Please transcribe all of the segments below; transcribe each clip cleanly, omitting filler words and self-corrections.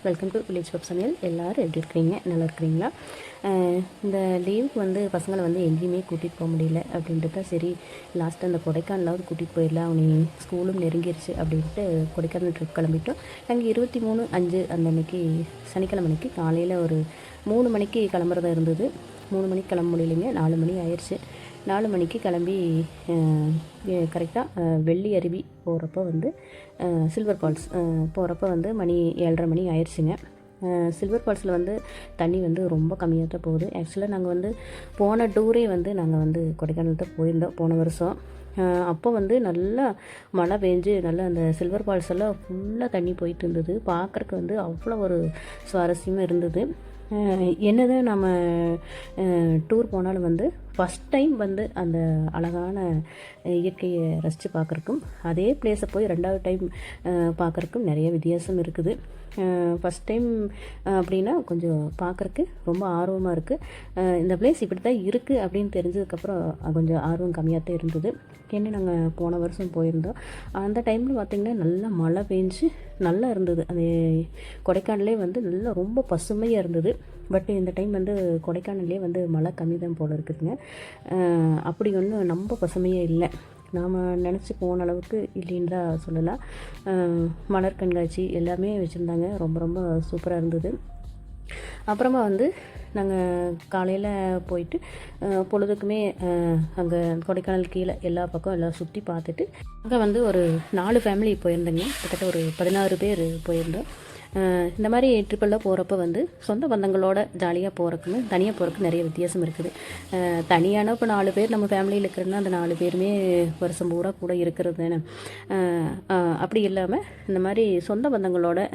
Welcome to village பப் சமையல். எல்லோரும் எப்படி இருக்கிறீங்க? நல்லா இருக்கிறீங்களா? இந்த லீவுக்கு வந்து பசங்களை வந்து எங்கேயுமே கூட்டிகிட்டு போக முடியல அப்படின்ட்டு தான் சரி லாஸ்ட்டு அந்த கொடைக்கானலாவது கூட்டிகிட்டு போயிடலாம், அவனி ஸ்கூலும் நெருங்கிருச்சு அப்படின்ட்டு கொடைக்கானல் ட்ரிப் கிளம்பிட்டோம். நாங்கள் 23/5 அந்த அன்னைக்கு சனிக்கிழமை அன்னைக்கு காலையில் ஒரு 3 மணிக்கு கிளம்புறதா இருந்தது. 3 மணிக்கு கிளம்ப முடியலைங்க, 4 மணி ஆயிடுச்சு. 4 மணிக்கு கிளம்பி கரெக்டாக வெள்ளி அருவி போகிறப்ப வந்து சில்வர் ஃபால்ஸ் போகிறப்ப வந்து மணி 7:30 மணி ஆயிடுச்சுங்க. சில்வர் ஃபால்ஸில் வந்து தண்ணி வந்து ரொம்ப கம்மியாக தான் போகுது. ஆக்சுவலாக நாங்கள் வந்து போன டூரே வந்து நாங்கள் வந்து கொடைக்கானல் தான் போயிருந்தோம் போன வருஷம். அப்போ வந்து நல்லா மழை பெஞ்சு நல்லா அந்த சில்வர் ஃபால்ஸ் எல்லாம் ஃபுல்லாக தண்ணி போயிட்டு இருந்தது. பார்க்குறக்கு வந்து அவ்வளோ ஒரு சுவாரஸ்யமாக இருந்தது. என்னதான் நம்ம டூர் போனாலும் வந்து ஃபஸ்ட் டைம் வந்து அந்த அழகான இயற்கையை ரசித்து பார்க்குறக்கும் அதே பிளேஸை போய் 2வது டைம் பார்க்குறக்கும் நிறைய வித்தியாசம் இருக்குது. ஃபஸ்ட் டைம் அப்படின்னா கொஞ்சம் பார்க்குறக்கு ரொம்ப ஆர்வமாக இருக்குது. இந்த பிளேஸ் இப்படி தான் இருக்குது அப்படின்னு தெரிஞ்சதுக்கப்புறம் கொஞ்சம் ஆர்வம் கம்மியாக தான் இருந்தது. ஏன்னா நாங்கள் போன வருஷம் போயிருந்தோம். அந்த டைமில் பார்த்திங்கன்னா நல்லா மழை பெஞ்சு நல்லா இருந்தது. அந்த கொடைக்கானலே வந்து நல்லா ரொம்ப பசுமையாக இருந்தது. பட் இந்த டைம் வந்து கொடைக்கானல்லே வந்து மழை கம்மி தான் போல் இருக்குதுங்க. அப்படி ஒன்றும் ரொம்ப பசுமையாக இல்லை, நாம் நினச்சி போன அளவுக்கு இல்லைன்னு தான் சொல்லலாம். மலர் கண்காட்சி எல்லாமே வச்சுருந்தாங்க, ரொம்ப ரொம்ப சூப்பராக இருந்தது. அப்புறமா வந்து நாங்கள் காலையில் போயிட்டு பொழுதுக்குமே அங்கே கொடைக்கானல் கீழே எல்லா பக்கம் எல்லாம் சுற்றி பார்த்துட்டு அங்கே வந்து ஒரு 4 ஃபேமிலி போயிருந்தேங்க. கிட்டத்தட்ட ஒரு 16 பேர் போயிருந்தோம். இந்த மாதிரி ட்ரிப்பெல்லாம் போகிறப்ப வந்து சொந்த பந்தங்களோட ஜாலியாக போகிறக்குன்னு தனியாக போகிறக்கு நிறைய வித்தியாசம் இருக்குது. தனியான இப்போ 4 பேர் நம்ம ஃபேமிலியில் இருக்கிறோன்னா அந்த 4 பேருமே வருஷம் பூரா கூட இருக்கிறது தானே. அப்படி இல்லாமல் இந்த மாதிரி சொந்த பந்தங்களோட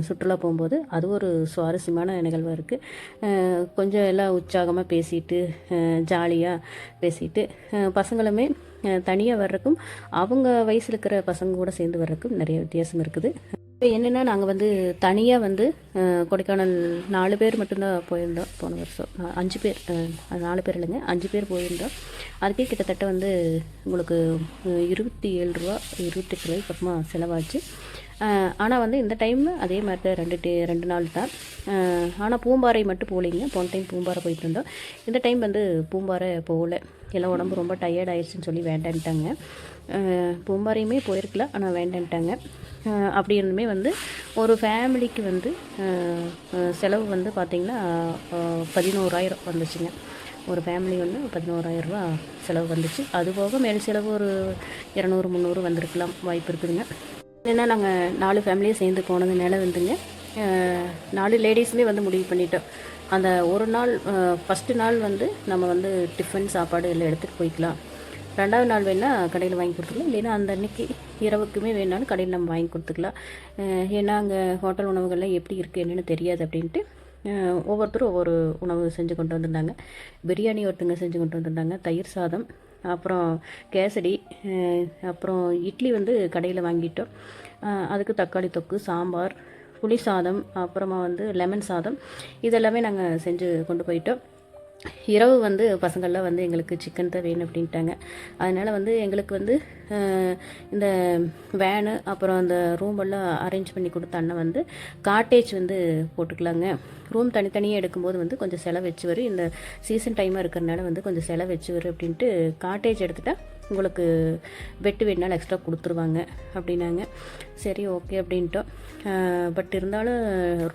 சுற்றுலா போகும்போது அது ஒரு சுவாரஸ்யமான நிகழ்வாக இருக்குது. கொஞ்சம் எல்லாம் உற்சாகமாக பேசிட்டு ஜாலியாக பேசிட்டு பசங்களுமே தனியாக வர்றதுக்கும் அவங்க வயசில் இருக்கிற பசங்க கூட சேர்ந்து வர்றதுக்கும் நிறைய வித்தியாசம் இருக்குது. இப்போ என்னென்னா நாங்கள் வந்து தனியாக வந்து கொடைக்கானல் 4 பேர் மட்டும்தான் போயிருந்தோம் போன வருஷம். 5 பேர், 4 பேர் இல்லைங்க, 5 பேர் போயிருந்தோம். அதுக்கே கிட்டத்தட்ட வந்து உங்களுக்கு 27 ரூபா 28 ரூபாய்க்கு பக்கமாக செலவாச்சு. ஆனால் வந்து இந்த டைம் அதே மாதிரி தான் 2 நாள் தான். ஆனால் பூம்பாறை மட்டும் போகலைங்க. போன டைம் பூம்பாறை போயிட்டு இருந்தோம். இந்த டைம் வந்து பூம்பாறை போகல, எல்லாம் உடம்பு ரொம்ப டயர்ட் ஆயிடுச்சுன்னு சொல்லி வேண்டான்ட்டாங்க. பூம்பாறையுமே போயிருக்கலாம், ஆனால் வேண்டான்ட்டாங்க. அப்படி இருந்துமே வந்து ஒரு ஃபேமிலிக்கு வந்து செலவு வந்து பார்த்திங்கன்னா 11,000 வந்துச்சுங்க. ஒரு ஃபேமிலி வந்து 11,000 ரூபா செலவு வந்துச்சு. அதுபோக மேல் செலவு ஒரு 200-300 வந்திருக்கலாம், வாய்ப்பு இருக்குதுங்க. ஏன்னா நாங்கள் 4 ஃபேமிலியும் சேர்ந்து போனதுனால வந்துங்க 4 லேடிஸுமே வந்து முடிவு பண்ணிட்டோம். அந்த ஒரு நாள் ஃபஸ்ட்டு நாள் வந்து நம்ம வந்து டிஃபன் சாப்பாடு எல்லாம் எடுத்துகிட்டு போய்க்கலாம். 2வது நாள் வேணால் கடையில் வாங்கி கொடுத்துக்கலாம், இல்லைன்னா அந்த அன்றைக்கி இரவுக்குமே வேணாலும் கடையில் நம்ம வாங்கி கொடுத்துக்கலாம். ஏன்னா அங்கே ஹோட்டல் உணவுகள்லாம் எப்படி இருக்குது என்னென்னு தெரியாது அப்படின்ட்டு ஒவ்வொருத்தரும் ஒவ்வொரு உணவு செஞ்சு கொண்டு வந்திருந்தாங்க. பிரியாணி ஒருத்தங்க செஞ்சு கொண்டு வந்திருந்தாங்க, தயிர் சாதம், அப்புறம் கேசரி, அப்புறம் இட்லி வந்து கடையில் வாங்கிட்டோம். அதுக்கு தக்காளி தொக்கு, சாம்பார், புளி சாதம், அப்புறமா வந்து லெமன் சாதம், இதெல்லாமே நாங்கள் செஞ்சு கொண்டு போயிட்டோம். இரவு வந்து பசங்கள்லாம் வந்து எங்களுக்கு சிக்கன் தான் வேணும் அப்படின்ட்டாங்க. அதனால் வந்து எங்களுக்கு வந்து இந்த வேனு அப்புறம் அந்த ரூமெல்லாம் அரேஞ்ச் பண்ணி கொடுத்த அண்ணன் வந்து காட்டேஜ் வந்து போட்டுக்கலாங்க. ரூம் தனித்தனியாக எடுக்கும்போது வந்து கொஞ்சம் செலவு வச்சு வரும், இந்த சீசன் டைமாக இருக்கிறனால வந்து கொஞ்சம் செலவு வச்சு வரும் அப்படின்ட்டு காட்டேஜ் எடுத்துகிட்டா உங்களுக்கு பெட்டு வேணுனாலும் எக்ஸ்ட்ரா கொடுத்துருவாங்க அப்படின்னாங்க. சரி ஓகே அப்படின்ட்டோம். பட் இருந்தாலும்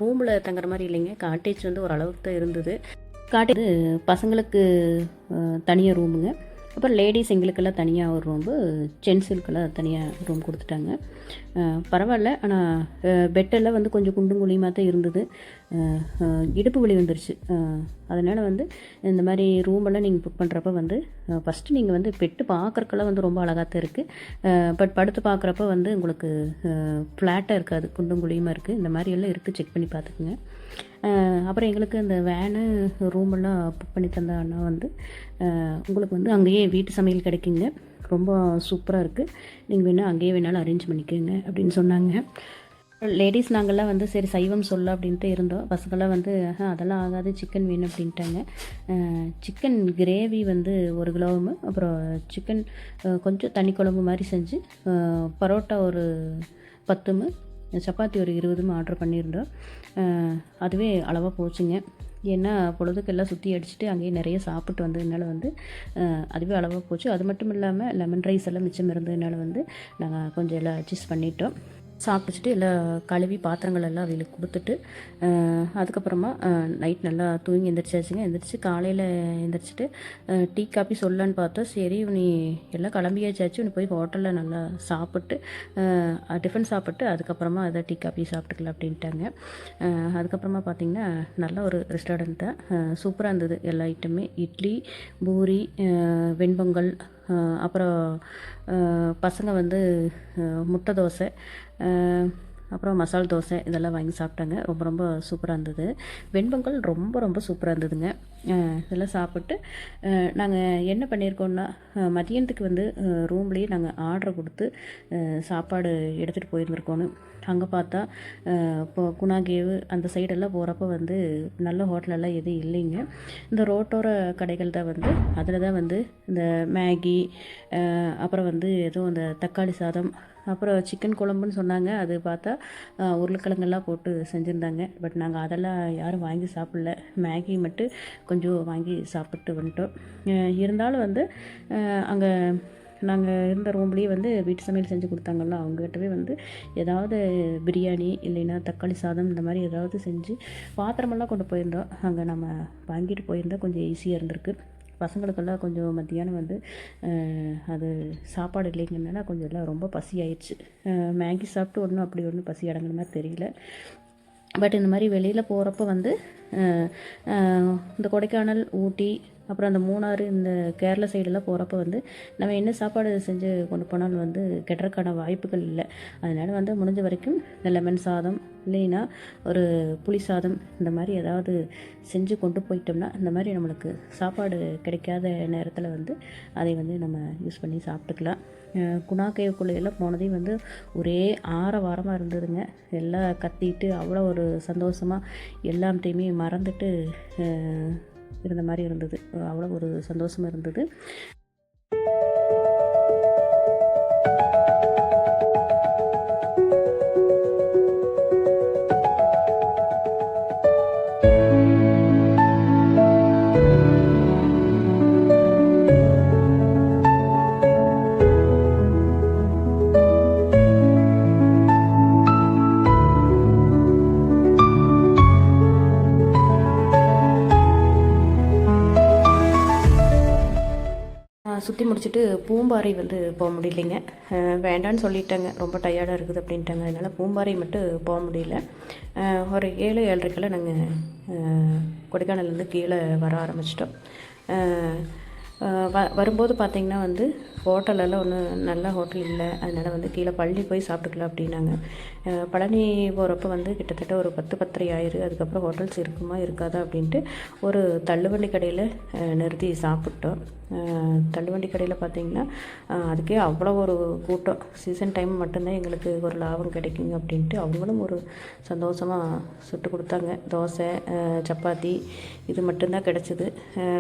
ரூமில் தங்குற மாதிரி இல்லைங்க, காட்டேஜ் வந்து ஓரளவுக்கு தான் இருந்தது. காட்டேஜ் பசங்களுக்கு தனியாக ரூமுங்க, அப்புறம் லேடிஸ் எங்களுக்கெல்லாம் தனியாக ஒரு ரூம்பு, ஜென்ஸுக்கெல்லாம் தனியாக ரூம் கொடுத்துட்டாங்க. பரவாயில்ல. ஆனால் பெட்டெல்லாம் வந்து கொஞ்சம் குண்டும் குழியுமாக தான் இருந்தது. இடுப்பு வலி வந்துருச்சு. அதனால் வந்து இந்த மாதிரி ரூமெல்லாம் நீங்கள் புக் பண்ணுறப்ப வந்து ஃபஸ்ட்டு நீங்கள் வந்து பெட்டு பார்க்குறக்கெல்லாம் வந்து ரொம்ப அழகாக தான் இருக்குது. பட் படுத்து பார்க்குறப்ப வந்து உங்களுக்கு ஃப்ளாட்டாக இருக்காது, குண்டும் குழியுமாக இருக்குது. இந்த மாதிரி எல்லாம் இருக்குது, செக் பண்ணி பார்த்துக்குங்க. அப்புறம் எங்களுக்கு இந்த வேனு ரூமெல்லாம் புக் பண்ணி தந்த அண்ணா வந்து உங்களுக்கு வந்து அங்கேயே வீட்டு சமையல் கிடைக்குங்க, ரொம்ப சூப்பராக இருக்குது, நீங்கள் வேணால் அங்கேயே வேணாலும் அரேஞ்ச் பண்ணிக்கோங்க அப்படின்னு சொன்னாங்க. லேடிஸ் நாங்கள்லாம் வந்து சரி சைவம் சொல்ல அப்படின்ட்டு இருந்தோம். பசங்கள்லாம் வந்து அதெல்லாம் ஆகாது, சிக்கன் வேணும் அப்படின்ட்டாங்க. சிக்கன் கிரேவி வந்து 1 கிலோவும், அப்புறம் சிக்கன் கொஞ்சம் தண்ணி குழம்பு மாதிரி செஞ்சு, பரோட்டா ஒரு 10, சப்பாத்தி ஒரு 20 ஆர்டர் பண்ணியிருந்தோம். அதுவே அளவாக போச்சுங்க. ஏன்னா பொழுதுக்கெல்லாம் சுற்றி அடிச்சுட்டு அங்கேயே நிறைய சாப்பிட்டு வந்ததுனால வந்து அதுவே அளவாக போச்சு. அது மட்டும் இல்லாமல் லெமன் ரைஸ் எல்லாம் மிச்சம் இருந்ததுனால வந்து நாங்கள் கொஞ்சம் எல்லாம் அட்ஜஸ்ட் பண்ணிட்டோம். சாப்பிட்டுட்டு எல்லாம் கழுவி பாத்திரங்கள் எல்லாம் அவங்களுக்கு கொடுத்துட்டு அதுக்கப்புறமா நைட் நல்லா தூங்கி எந்திரிச்சாச்சுங்க. எந்திரிச்சு காலையில் எந்திரிச்சிட்டு டீ காப்பி சொல்லலான்னு பார்த்தோம். சரி நீ எல்லாம் கிளம்பியாச்சாச்சு, நீ போய் ஹோட்டலில் நல்லா சாப்பிட்டு டிஃபன் சாப்பிட்டு அதுக்கப்புறமா அதை டீ காப்பி சாப்பிட்டுக்கலாம் அப்படின்ட்டாங்க. அதுக்கப்புறமா பார்த்திங்கன்னா நல்ல ஒரு ரெஸ்டாரண்ட் தான், சூப்பராக இருந்தது. எல்லா ஐட்டமே இட்லி, பூரி, வெண்பொங்கல், அப்புறம் பசங்க வந்து முட்டை தோசை, அப்புறம் மசால் தோசை இதெல்லாம் வாங்கி சாப்பிட்டாங்க. ரொம்ப ரொம்ப சூப்பராக இருந்தது. வெண்பொங்கல் ரொம்ப ரொம்ப சூப்பராக இருந்ததுங்க. இதெல்லாம் சாப்பிட்டு நாங்கள் என்ன பண்ணியிருக்கோன்னா மதியானத்துக்கு வந்து ரூம்லேயே நாங்கள் ஆர்டர் கொடுத்து சாப்பாடு எடுத்துகிட்டு போயிருந்துருக்கோன்னு. அங்கே பார்த்தா இப்போ குணாகேவு அந்த சைடெல்லாம் போகிறப்ப வந்து நல்ல ஹோட்டலெல்லாம் எதுவும் இல்லைங்க. இந்த ரோட்டோர கடைகள் தான் வந்து அதில் தான் வந்து இந்த மேகி, அப்புறம் வந்து எதுவும் அந்த தக்காளி சாதம், அப்புறம் சிக்கன் குழம்புன்னு சொன்னாங்க. அது பார்த்தா உருளைக்கிழங்கெல்லாம் போட்டு செஞ்சுருந்தாங்க. பட் நாங்கள் அதெல்லாம் யாரும் வாங்கி சாப்பிடல. மேகி மட்டும் கொஞ்சம் வாங்கி சாப்பிட்டு வந்துட்டோம். இருந்தாலும் வந்து அங்கே நாங்கள் இருந்த ரூம்லேயே வந்து வீட்டு சமையல் செஞ்சு கொடுத்தாங்கல்ல, அவங்ககிட்டவே வந்து ஏதாவது பிரியாணி இல்லைன்னா தக்காளி சாதம் இந்த மாதிரி ஏதாவது செஞ்சு பாத்திரமெல்லாம் கொண்டு போயிருந்தோம். அங்கே நம்ம வாங்கிட்டு போயிருந்தால் கொஞ்சம் ஈஸியாக இருந்திருக்கு. பசங்களுக்கெல்லாம் கொஞ்சம் மத்தியானம் வந்து அது சாப்பாடு இல்லைங்கனால கொஞ்சம் எல்லாம் ரொம்ப பசி ஆயிடுச்சு. மேகி சாப்பிட்டு ஒன்றும் அப்படி ஒன்றும் பசி அடங்குற மாதிரி தெரியல. பட் இந்த மாதிரி வெளியில் போகிறப்ப வந்து இந்த கொடைக்கானல், ஊட்டி, அப்புறம் அந்த மூணாறு, இந்த கேரளா சைடெல்லாம் போகிறப்ப வந்து நம்ம என்ன சாப்பாடு செஞ்சு கொண்டு போனாலும் வந்து கெட்டுறதுக்கான வாய்ப்புகள் இல்லை. அதனால் வந்து முடிஞ்ச வரைக்கும் இந்த லெமன் சாதம் இல்லைன்னா ஒரு புளி சாதம் இந்த மாதிரி ஏதாவது செஞ்சு கொண்டு போயிட்டோம்னா இந்த மாதிரி நம்மளுக்கு சாப்பாடு கிடைக்காத நேரத்தில் வந்து அதை வந்து நம்ம யூஸ் பண்ணி சாப்பிட்டுக்கலாம். குணா கேவுக்குள்ளையெல்லாம் போனதையும் வந்து ஒரே வாரமாக இருந்ததுங்க. எல்லாம் கத்திட்டு அவ்வளோ ஒரு சந்தோஷமாக எல்லாத்தையுமே மறந்துட்டு இருந்த மாதிரி இருந்தது. அவ்வளோ ஒரு சந்தோஷமாக இருந்தது. சுற்றி முடிச்சுட்டு பூம்பாறை வந்து போக முடியலைங்க. வேண்டான்னு சொல்லிட்டாங்க, ரொம்ப டயர்டாக இருக்குது அப்படின்ட்டாங்க. அதனால் பூம்பாறை மட்டும் போக முடியல. ஒரு 7-7:30 நாங்கள் கொடைக்கானல்லேருந்து கீழே வர ஆரம்பிச்சிட்டோம். வரும்போது பார்த்திங்கன்னா வந்து ஹோட்டலெல்லாம் ஒன்றும் நல்ல ஹோட்டல் இல்லை. அதனால் வந்து கீழே பழனி போய் சாப்பிட்டுக்கலாம் அப்படின்னாங்க. பழனி போகிறப்ப வந்து கிட்டத்தட்ட ஒரு 10-10:30 ஆயிரும். அதுக்கப்புறம் ஹோட்டல்ஸ் இருக்குமா இருக்காதா அப்படின்ட்டு ஒரு தள்ளுவண்டி கடையில் நிறுத்தி சாப்பிட்டோம். தள்ளுவண்டி கடையில் பார்த்திங்கன்னா அதுக்கே அவ்வளோ ஒரு கூட்டம். சீசன் டைம் மட்டும்தான் எங்களுக்கு ஒரு லாபம் கிடைக்குங்க அப்படின்ட்டு அவங்களும் ஒரு சந்தோஷமாக சுட்டு கொடுத்தாங்க. தோசை, சப்பாத்தி இது மட்டும்தான் கிடச்சிது.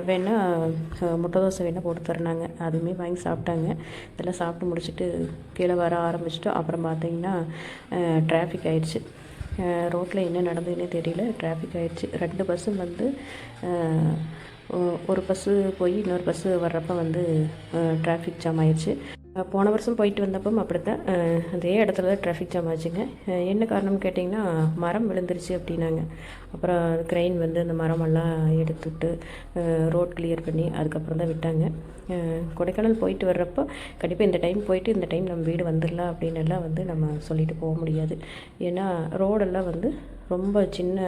வேணால் முட்டை தோசை வேணால் போட்டு தரணாங்க, அதுவுமே வாங்கி சாப்பிட்டாங்க. இதெல்லாம் சாப்பிட்டு முடிச்சுட்டு கீழே வர ஆரம்பிச்சிட்டோம். அப்புறம் பார்த்திங்கன்னா டிராஃபிக் ஆயிடுச்சு. ரோட்டில் என்ன நடந்ததுன்னே தெரியல, டிராஃபிக் ஆயிடுச்சு. 2 பஸ்ஸும் வந்து ஒரு பஸ்ஸு போய் இன்னொரு பஸ்ஸு வர்றப்போ வந்து டிராஃபிக் ஜாம் ஆயிடுச்சு. போன வருஷம் போயிட்டு வந்தப்போ அப்படித்தான் அதே இடத்துல தான் டிராஃபிக் ஜாம் ஆச்சுங்க. என்ன காரணம்னு கேட்டிங்கன்னா மரம் விழுந்துருச்சு அப்படின்னாங்க. அப்புறம் க்ரெயின் வந்து அந்த மரமெல்லாம் எடுத்துவிட்டு ரோட் கிளியர் பண்ணி அதுக்கப்புறம் தான் விட்டாங்க. கொடைக்கானல் போயிட்டு வர்றப்போ கண்டிப்பாக இந்த டைம் போயிட்டு இந்த டைம் நம்ம வீடு வந்துடலாம் அப்படின்னு எல்லாம் வந்து நம்ம சொல்லிட்டு போக முடியாது. ஏன்னா ரோடெல்லாம் வந்து ரொம்ப சின்ன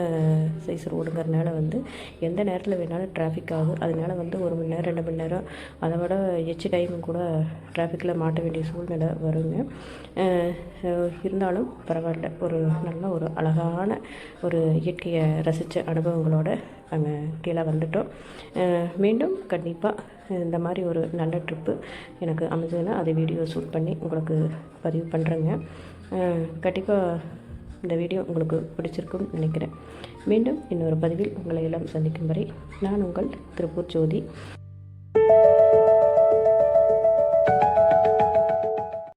சைஸ் ரோடுங்கிறதுனால வந்து எந்த நேரத்தில் வேணாலும் டிராஃபிக் ஆகும். அதனால வந்து 1 மணி நேரம் 2 மணி நேரம் அதை விட எச்சு டைம் கூட டிராஃபிக்கில் மாட்ட வேண்டிய சூழ்நிலை வருங்க. இருந்தாலும் பரவாயில்ல, ஒரு நல்ல ஒரு அழகான ஒரு இயற்கையை ரசித்த அனுபவங்களோடு நாங்கள் கீழே வந்துட்டோம். மீண்டும் கண்டிப்பாக இந்த மாதிரி ஒரு நல்ல ட்ரிப்பு எனக்கு அமைஞ்சதுன்னா அதை வீடியோ ஷூட் பண்ணி உங்களுக்கு பதிவு பண்ணுறேங்க. கண்டிப்பாக இந்த வீடியோ உங்களுக்கு பிடிச்சிருக்குன்னு நினைக்கிறேன். மீண்டும் இன்னொரு பதிவில் உங்களை எல்லாம் சந்திக்கும் வரை நான் உங்கள் திருப்பூர் ஜோதி.